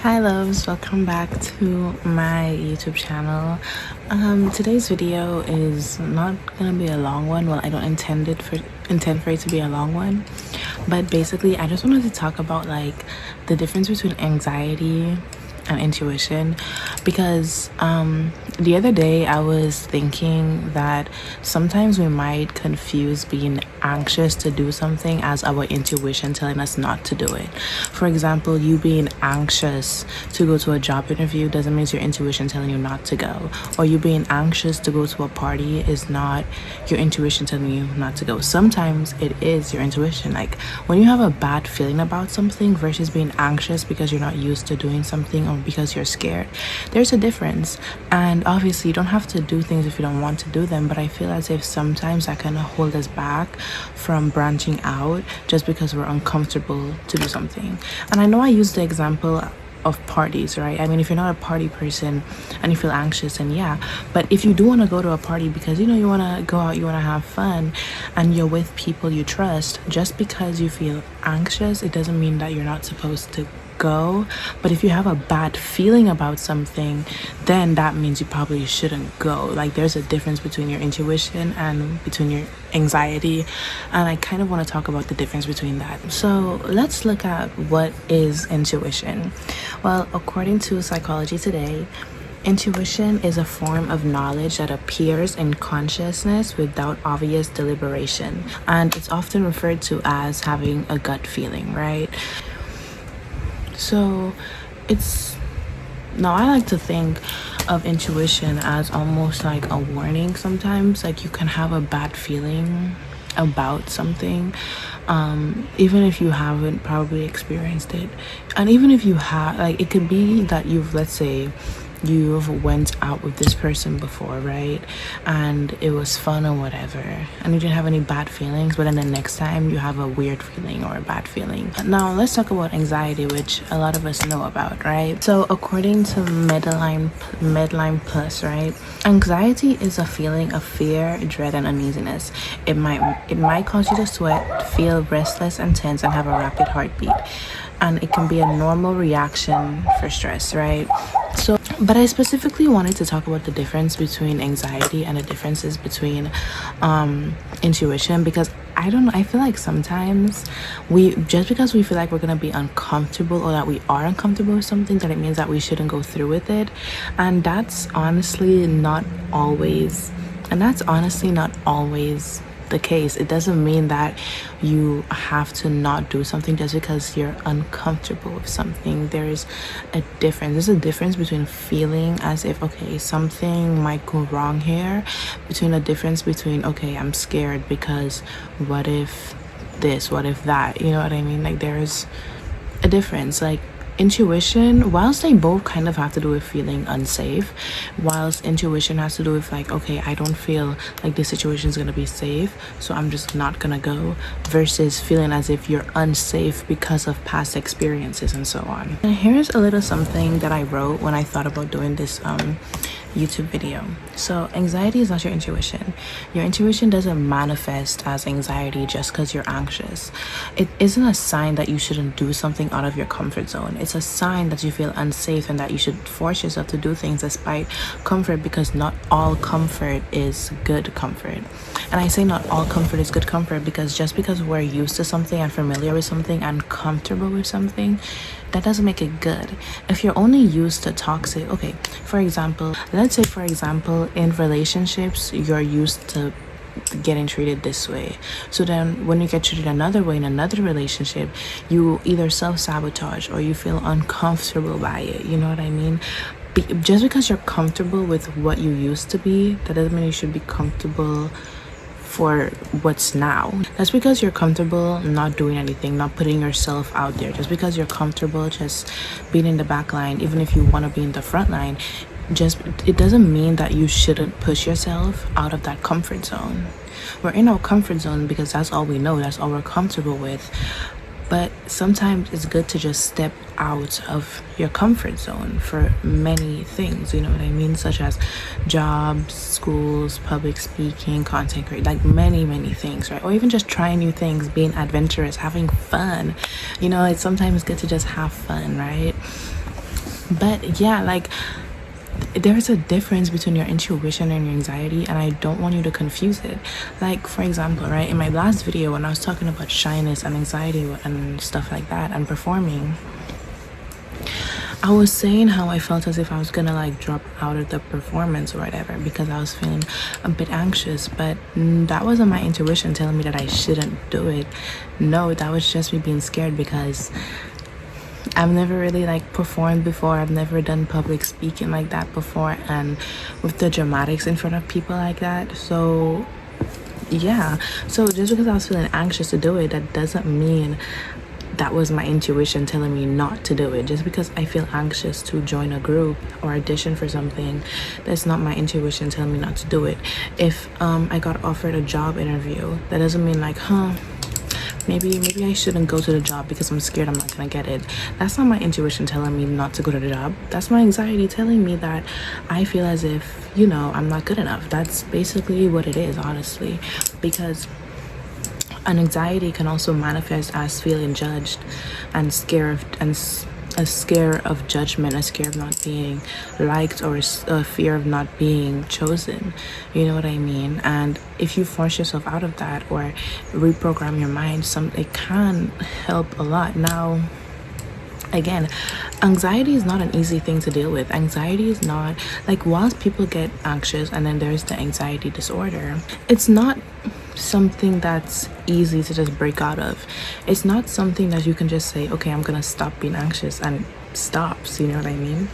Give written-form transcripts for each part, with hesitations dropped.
Hi loves, welcome back to my YouTube channel. Today's video is not gonna be a long one. Well, I don't intend for it to be a long one, but basically I just wanted to talk about like the difference between anxiety and intuition, because the other day I was thinking that sometimes we might confuse being anxious to do something as our intuition telling us not to do it. For example, you being anxious to go to a job interview doesn't mean it's your intuition telling you not to go, or you being anxious to go to a party is not your intuition telling you not to go. Sometimes it is your intuition. Like when you have a bad feeling about something versus being anxious because you're not used to doing something or because you're scared, there's a difference. And obviously you don't have to do things if you don't want to do them, but I feel as if sometimes that kind of hold us back from branching out just because we're uncomfortable to do something. And I know I used the example of parties, right? I mean, if you're not a party person and you feel anxious, and yeah, but if you do want to go to a party because you want to go out, you want to have fun, and you're with people you trust, just because you feel anxious, it doesn't mean that you're not supposed to go. But if you have a bad feeling about something, then that means you probably shouldn't go. Like there's a difference between your intuition and between your anxiety, and I kind of want to talk about the difference between that. So let's look at what is intuition. Well, according to Psychology Today, intuition is a form of knowledge that appears in consciousness without obvious deliberation, and it's often referred to as having a gut feeling, right? So it's now I like to think of intuition as almost like a warning. Sometimes like you can have a bad feeling about something, even if you haven't probably experienced it, and even if you have, like, it could be that let's say you've went out with this person before, right, and it was fun or whatever, and you didn't have any bad feelings, but then the next time you have a weird feeling or a bad feeling. Now let's talk about anxiety, which a lot of us know about, right? So according to Medline Plus, right, anxiety is a feeling of fear, dread, and uneasiness. It might cause you to sweat, feel restless and tense, and have a rapid heartbeat, and it can be a normal reaction for stress, right? So, but I specifically wanted to talk about the difference between anxiety and the differences between intuition, because I don't know, I feel like sometimes just because we feel like we're gonna be uncomfortable or that we are uncomfortable with something, that it means that we shouldn't go through with it. And that's honestly not always the case. It doesn't mean that you have to not do something just because you're uncomfortable with something. There's a difference between feeling as if, okay, something might go wrong here, between a difference between, okay, I'm scared because what if this, what if that, you know what I mean? Like there's a difference. Like intuition, whilst they both kind of have to do with feeling unsafe, whilst intuition has to do with like, okay, I don't feel like this situation is going to be safe, so I'm just not gonna go, versus feeling as if you're unsafe because of past experiences and so on. And here's a little something that I wrote when I thought about doing this YouTube video. So anxiety is not your intuition. Your intuition doesn't manifest as anxiety just because you're anxious. It isn't a sign that you shouldn't do something out of your comfort zone. It's a sign that you feel unsafe and that you should force yourself to do things despite comfort, because not all comfort is good comfort. And I say not all comfort is good comfort because just because we're used to something and familiar with something and comfortable with something, that doesn't make it good. If you're only used to toxic, okay, let's say for example in relationships you're used to getting treated this way, so then when you get treated another way in another relationship, you either self-sabotage or you feel uncomfortable by it, you know what I mean? Just because you're comfortable with what you used to be, that doesn't mean you should be comfortable for what's now. That's because you're comfortable not doing anything, not putting yourself out there. Just because you're comfortable just being in the back line, even if you want to be in the front line, it doesn't mean that you shouldn't push yourself out of that comfort zone. We're in our comfort zone because that's all we know, that's all we're comfortable with. But sometimes it's good to just step out of your comfort zone for many things, you know what I mean? Such as jobs, schools, public speaking, content creation, like many things, right? Or even just trying new things, being adventurous, having fun. You know, it's sometimes good to just have fun, right? But yeah, like there's a difference between your intuition and your anxiety, and I don't want you to confuse it. Like, for example, right, in my last video when I was talking about shyness and anxiety and stuff like that and performing, I was saying how I felt as if I was gonna like drop out of the performance or whatever because I was feeling a bit anxious, but that wasn't my intuition telling me that I shouldn't do it. No, that was just me being scared because I've never really like performed before. I've never done public speaking like that before, and with the dramatics in front of people like that. So yeah, so just because I was feeling anxious to do it, that doesn't mean that was my intuition telling me not to do it. Just because I feel anxious to join a group or audition for something, that's not my intuition telling me not to do it. If I got offered a job interview, that doesn't mean like, maybe I shouldn't go to the job because I'm scared I'm not gonna get it. That's not my intuition telling me not to go to the job. That's my anxiety telling me that I feel as if, you know, I'm not good enough. That's basically what it is, honestly. Because an anxiety can also manifest as feeling judged and scared and a scare of judgment, a scare of not being liked, or a fear of not being chosen. You know what I mean? And if you force yourself out of that or reprogram your mind, it can help a lot. Now, again, anxiety is not an easy thing to deal with. Anxiety is not like, whilst people get anxious and then there's the anxiety disorder, it's not something that's easy to just break out of. It's not something that you can just say, okay, I'm gonna stop being anxious, and it stops. You know what I mean?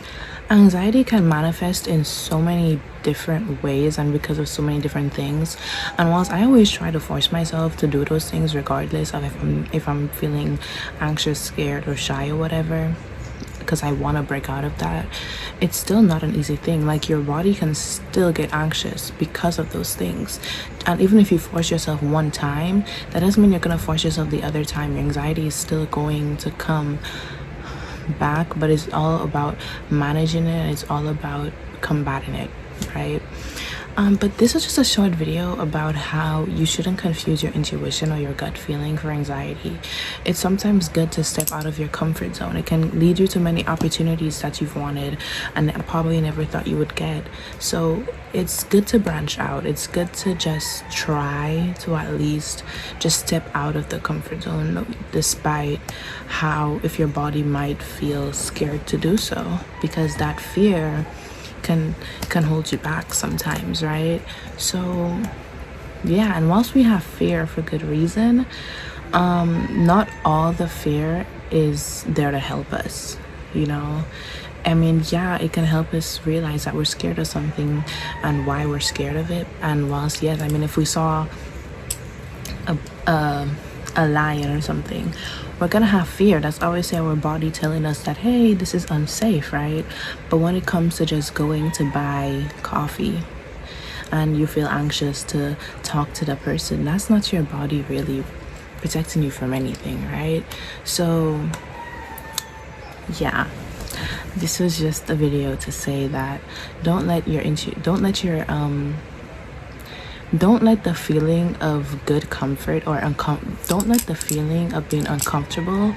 Anxiety can manifest in so many different ways and because of so many different things. And whilst I always try to force myself to do those things regardless of if I'm feeling anxious, scared, or shy or whatever, because I want to break out of that, it's still not an easy thing. Like, your body can still get anxious because of those things. And even if you force yourself one time, that doesn't mean you're going to force yourself the other time. Your anxiety is still going to come back, but it's all about managing it. It's all about combating it, right? But this is just a short video about how you shouldn't confuse your intuition or your gut feeling for anxiety. It's sometimes good to step out of your comfort zone. It can lead you to many opportunities that you've wanted and probably never thought you would get. So it's good to branch out. It's good to just try to at least just step out of the comfort zone, despite how, if your body might feel scared to do so, because that fear can hold you back sometimes, right? So yeah, and whilst we have fear for good reason, not all the fear is there to help us, you know. I mean, yeah, it can help us realize that we're scared of something and why we're scared of it. And whilst, yes, I mean, if we saw a lion or something, we're gonna have fear. That's always our body telling us that, hey, this is unsafe, right? But when it comes to just going to buy coffee and you feel anxious to talk to the person, that's not your body really protecting you from anything, right? So yeah, this was just a video to say that don't let the feeling of good comfort or don't let the feeling of being uncomfortable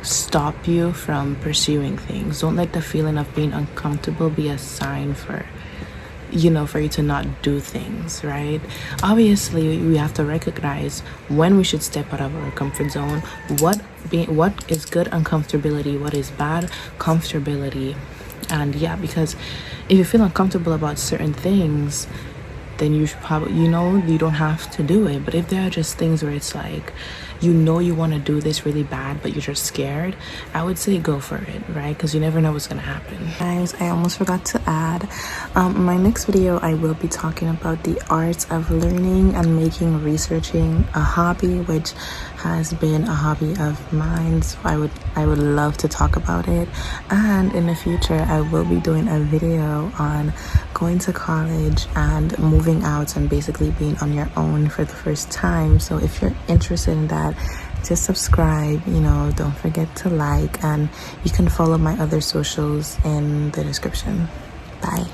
stop you from pursuing things. Don't let the feeling of being uncomfortable be a sign for you to not do things, right? Obviously, we have to recognize when we should step out of our comfort zone, what is good uncomfortability, what is bad comfortability. And yeah, because if you feel uncomfortable about certain things, then you should probably, you don't have to do it. But if there are just things where it's like, you want to do this really bad, but you're just scared, I would say go for it, right? Because you never know what's going to happen. Guys, I almost forgot to add, my next video, I will be talking about the art of learning and making researching a hobby, which has been a hobby of mine. So I would love to talk about it. And in the future, I will be doing a video on going to college and moving out and basically being on your own for the first time. So if you're interested in that, just subscribe, don't forget to like, and you can follow my other socials in the description. Bye.